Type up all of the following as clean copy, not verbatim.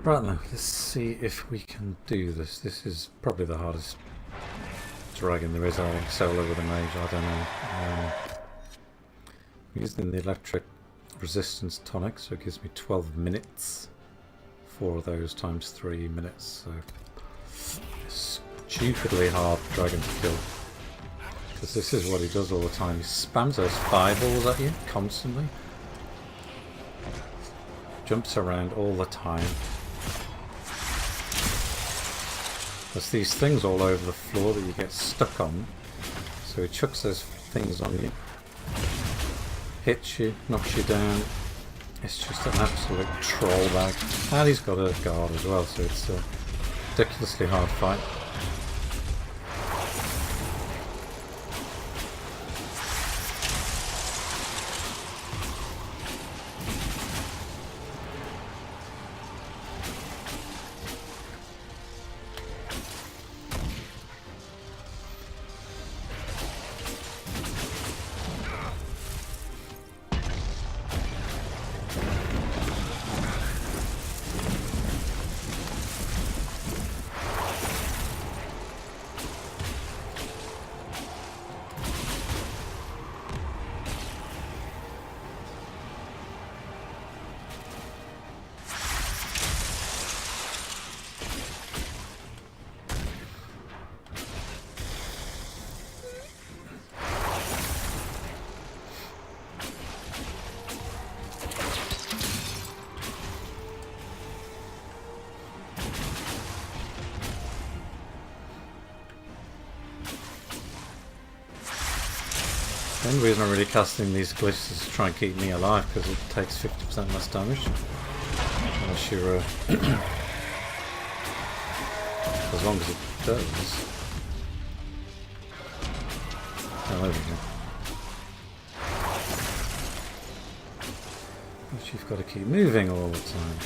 Right now, let's see if we can do this. This is probably the hardest dragon there is, I think, solo with a mage, I don't know. I'm using the electric resistance tonic, so it gives me 12 minutes. 4 of those times 3 minutes, so stupidly hard dragon to kill. Because this is what he does all the time. He spams those fireballs at you constantly. Jumps around all the time. There's these things all over the floor that you get stuck on. So he chucks those things on you. Hits you, knocks you down. It's just an absolute troll bag. And he's got a guard as well, so it's a ridiculously hard fight. The only reason I'm really casting these glitches is to try and keep me alive, because it takes 50% less damage. Unless you're as long as it does. Oh, there we go. But you've got to keep moving all the time.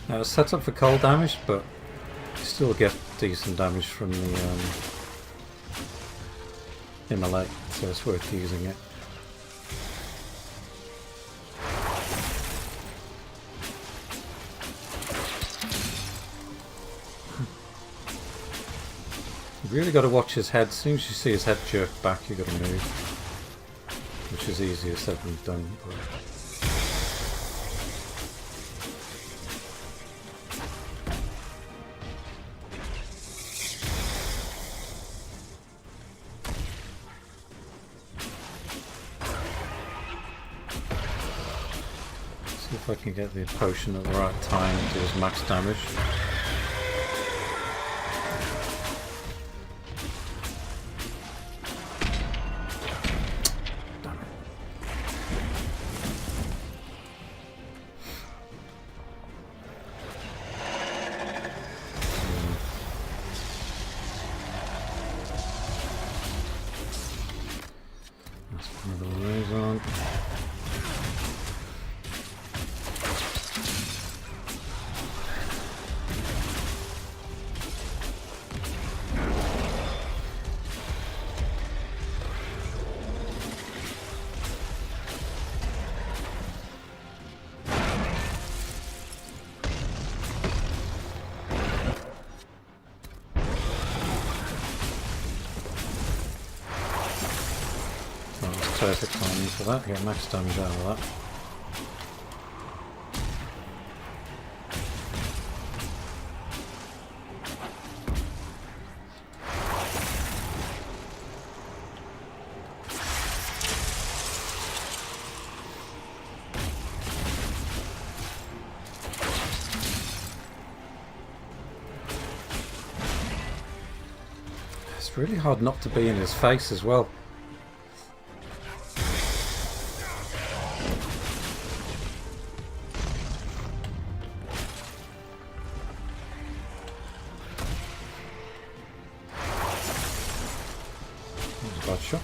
Now it's set up for cold damage, but you still get decent damage from the immolate, so it's worth using it. You've really got to watch his head. As soon as you see his head jerk back, you've got to move, which is easier said than done. But if I can get the potion at the right time and do his max damage. Damn it. Let's put another one of those on. Perfect timing for that, get max damage out of that. It's really hard not to be in his face as well. That was a bad shot.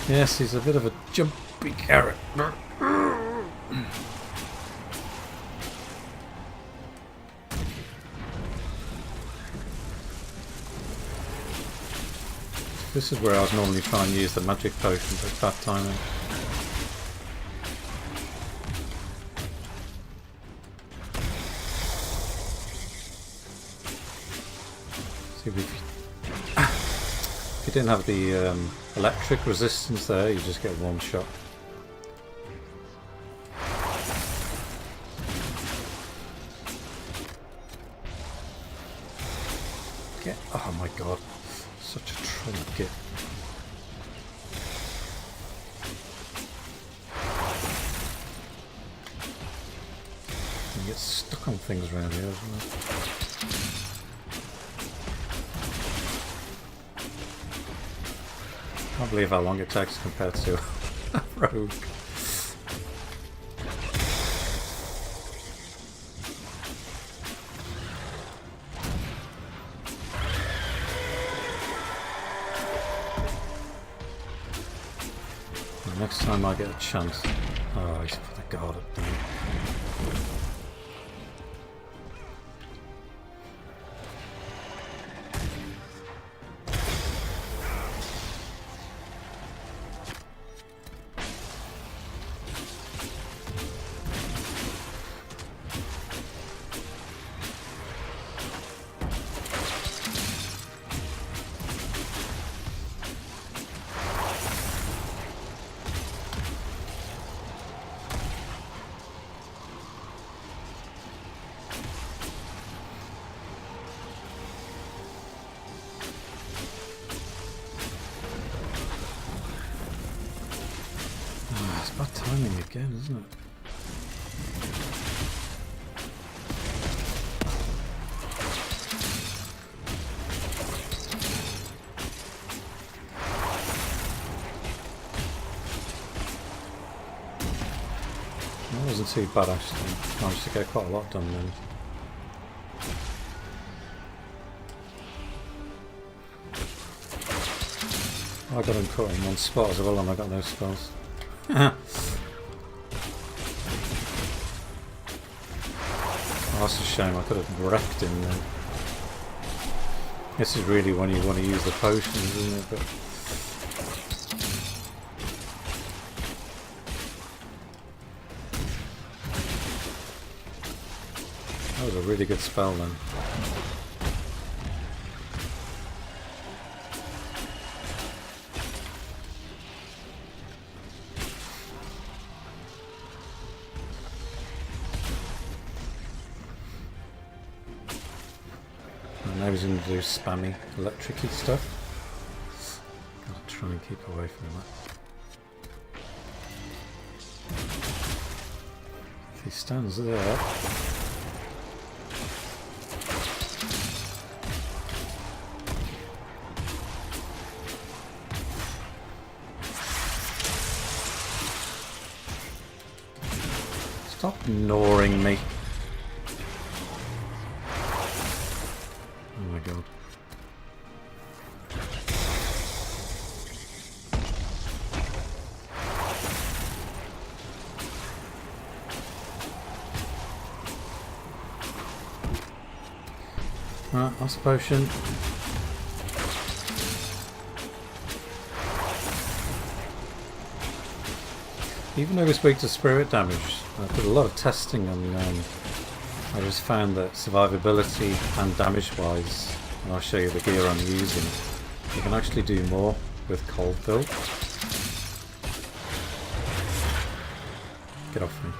Yes, he's a bit of a jumpy character. This is where I was normally trying to use the magic potion, but bad timing. See if you didn't have the electric resistance there, you just get one shot. Oh my god, such a trinket. You get stuck on things around here, isn't it? I can't believe how long it takes compared to a rogue. Next time I get a chance. Oh, he's put the guard up there. Bad timing again, isn't it? That wasn't too bad actually. Managed to get quite a lot done then. I got him caught in one spot as well and I got no spells. Oh, that's a shame, I could have wrecked him then. This is really when you want to use the potions, isn't it? But that was a really good spell then. Now he's going to do spammy electric-y stuff. Gotta try and keep away from that. If he stands there. Stop gnawing me. Oh my god. Right, last potion. Even though it's weak to spirit damage, I did a lot of testing and I just found that survivability and damage wise, and I'll show you the gear I'm using, you can actually do more with cold build. Get off me.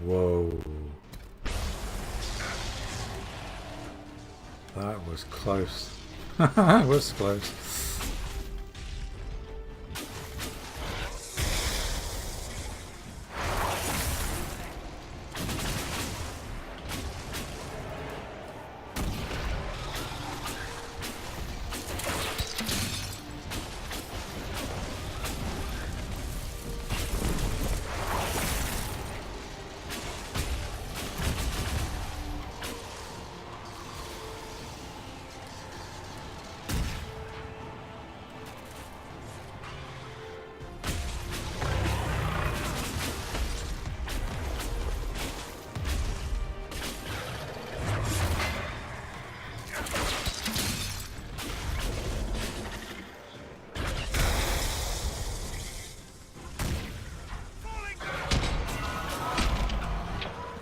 Whoa. That was close. That was close.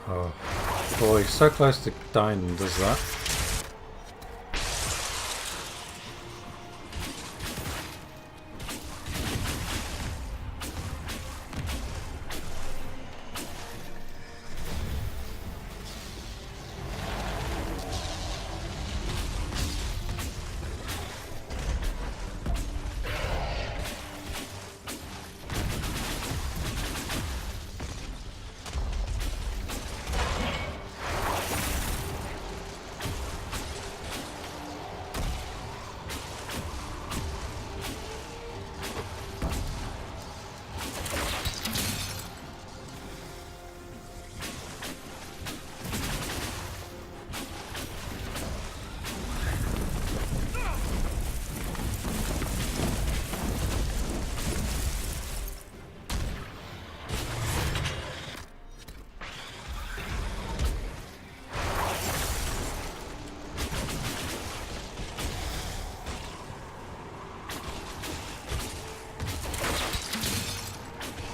Oh, boy, so close to dying and does that.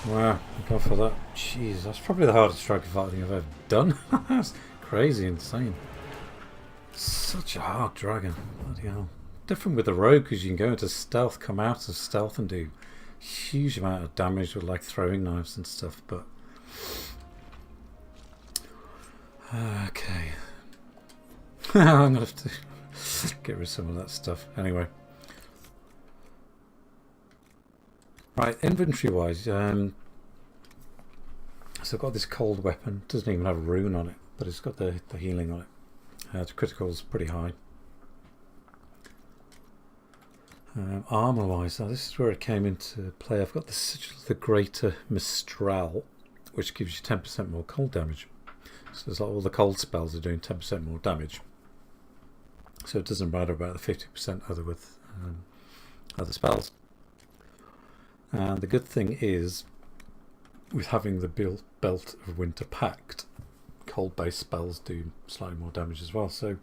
Wow, go for that. Jeez, that's probably the hardest striker fighting I've ever done. That's crazy, insane. Such a hard dragon. Bloody hell. Different with the rogue because you can go into stealth, come out of stealth and do huge amount of damage with like throwing knives and stuff, but okay. I'm gonna have to get rid of some of that stuff. Anyway. Right, inventory wise, so I've got this cold weapon, doesn't even have a rune on it, but it's got the healing on it. The critical is pretty high. Armour wise, now this is where it came into play. I've got the Sigil of the Greater Mistral, which gives you 10% more cold damage. So it's like all the cold spells are doing 10% more damage. So it doesn't matter about the 50% other with other spells. And the good thing is, with having the Belt of Winter Pact, cold-based spells do slightly more damage as well. So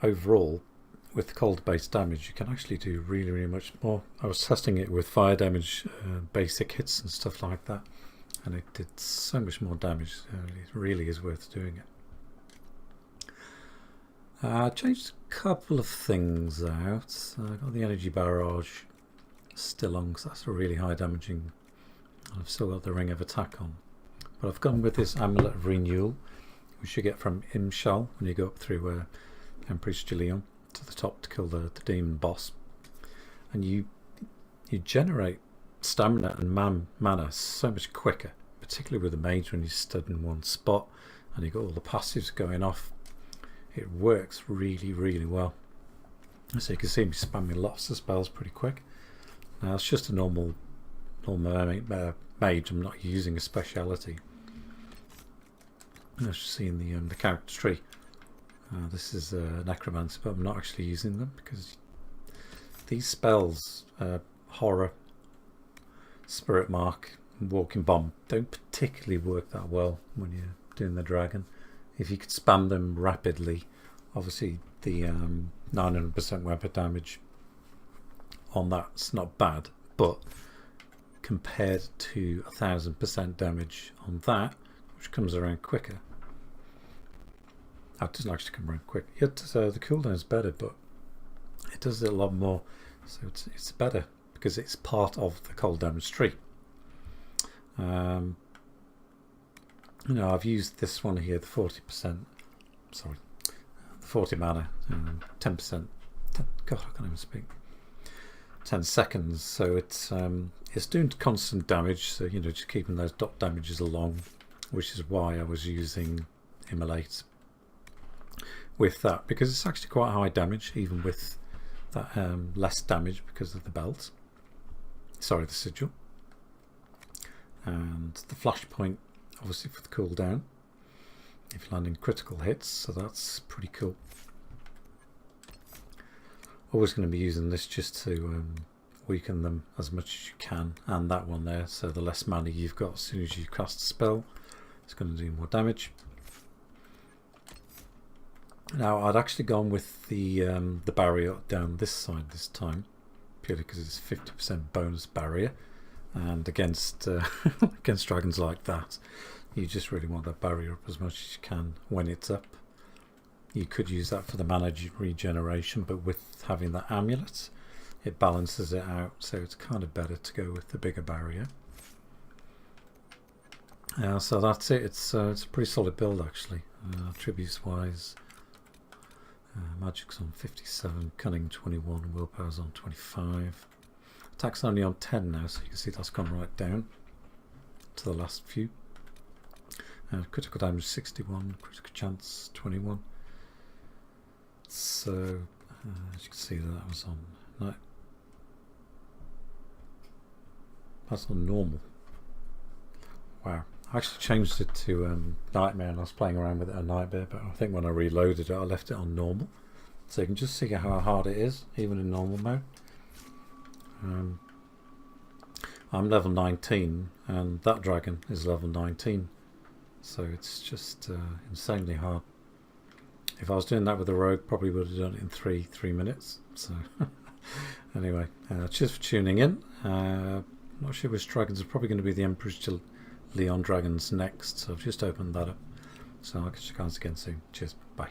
overall, with cold-based damage, you can actually do really, really much more. I was testing it with fire damage, basic hits and stuff like that, and it did so much more damage. It really is worth doing it. I changed a couple of things out. I got the energy barrage still on because that's a really high damaging. I've still got the ring of attack on, but I've gone with this amulet of renewal, which you get from Imshal when you go up through Empress Julian to the top to kill the demon boss, and you generate stamina and mana so much quicker, particularly with the mage when you stood in one spot and you got all the passives going off. It works really, really well. So you can see me spamming lots of spells pretty quick. Now it's just a normal mage. I'm not using a speciality. As you see in the character tree, This is necromancy, but I'm not actually using them because these spells, horror, spirit mark, walking bomb, don't particularly work that well when you're doing the dragon. If you could spam them rapidly, obviously the 900% weapon damage on that's not bad, but compared to 1000% damage on that, which comes around quicker. That doesn't actually come around quick. The cooldown is better, but it does it a lot more, so it's better because it's part of the cold damage tree. You know, I've used this one here, the 40%. Sorry, the 40 mana, 10%. God, I can't even speak. 10 seconds, so it's doing constant damage. So you know, just keeping those dot damages along, which is why I was using Immolate with that, because it's actually quite high damage, even with that less damage because of the belt. Sorry, the sigil. And the flashpoint, obviously for the cooldown, if you're landing critical hits, so that's pretty cool. Always going to be using this just to weaken them as much as you can, and that one there, so the less mana you've got as soon as you cast a spell, it's going to do more damage. Now I'd actually gone with the barrier down this side this time, purely because it's 50% bonus barrier, and against against dragons like that, you just really want that barrier up as much as you can when it's up. You could use that for the mana regeneration, but with having that amulet, it balances it out, so it's kind of better to go with the bigger barrier. So that's it. It's a pretty solid build actually. Attributes wise, magic's on 57, cunning 21, willpower's on 25. Attack's only on 10 now, so you can see that's gone right down to the last few. Critical damage 61, critical chance 21. So as you can see, that was on night. That's on normal. Wow, I actually changed it to nightmare, and I was playing around with it on nightmare, but I think when I reloaded it I left it on normal, so you can just see how hard it is even in normal mode. I'm level 19 and that dragon is level 19, so it's just insanely hard. If I was doing that with a rogue, probably would have done it in three minutes. So anyway, cheers for tuning in. Not sure which dragons are probably going to be the Emperor's Leon dragons next, so I've just opened that up. So I'll catch you guys again soon. Cheers, bye.